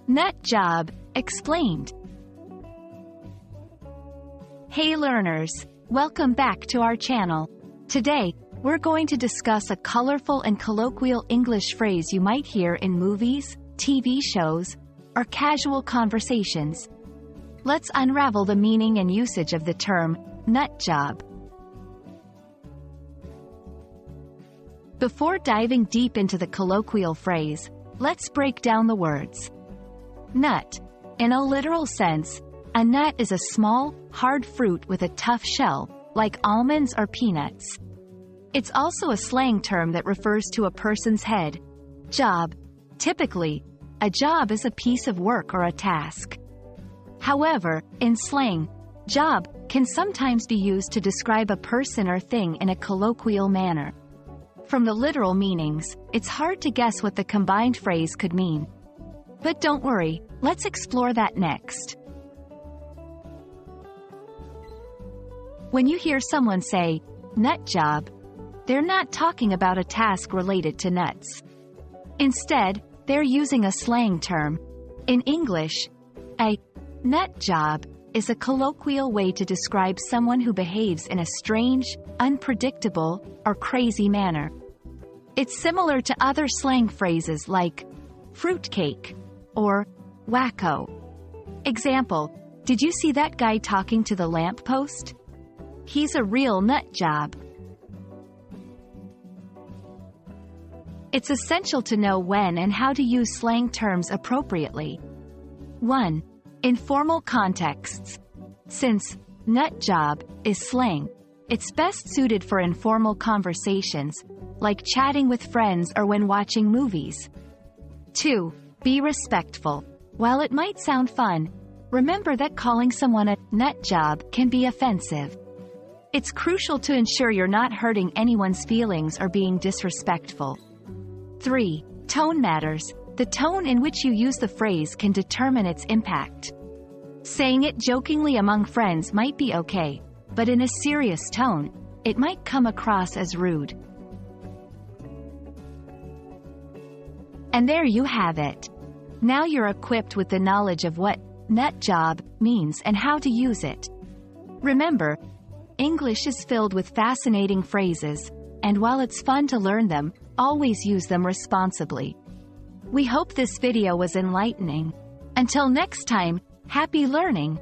Nut job, explained. Hey learners, welcome back to our channel. Today, we're going to discuss a colorful and colloquial English phrase you might hear in movies, TV shows, or casual conversations. Let's unravel the meaning and usage of the term, nut job. Before diving deep into the colloquial phrase, let's break down the words. Nut. In a literal sense, a nut is a small, hard fruit with a tough shell, like almonds or peanuts. It's also a slang term that refers to a person's head. Job. Typically, a job is a piece of work or a task. However, in slang, job can sometimes be used to describe a person or thing in a colloquial manner. From the literal meanings, it's hard to guess what the combined phrase could mean. But don't worry, let's explore that next. When you hear someone say, nut job, they're not talking about a task related to nuts. Instead, they're using a slang term. In English, a nut job is a colloquial way to describe someone who behaves in a strange, unpredictable, or crazy manner. It's similar to other slang phrases like fruitcake or wacko. Example, did you see that guy talking to the lamppost? He's a real nut job. It's essential to know when and how to use slang terms appropriately. 1. Informal contexts. Since nut job is slang, it's best suited for informal conversations, like chatting with friends or when watching movies. 2. Be respectful. While it might sound fun, remember that calling someone a nut job can be offensive. It's crucial to ensure you're not hurting anyone's feelings or being disrespectful. 3. Tone matters. The tone in which you use the phrase can determine its impact. Saying it jokingly among friends might be okay, but in a serious tone, it might come across as rude. And there you have it. Now you're equipped with the knowledge of what nut job means and how to use it. Remember, English is filled with fascinating phrases, and while it's fun to learn them, always use them responsibly. We hope this video was enlightening. Until next time, happy learning!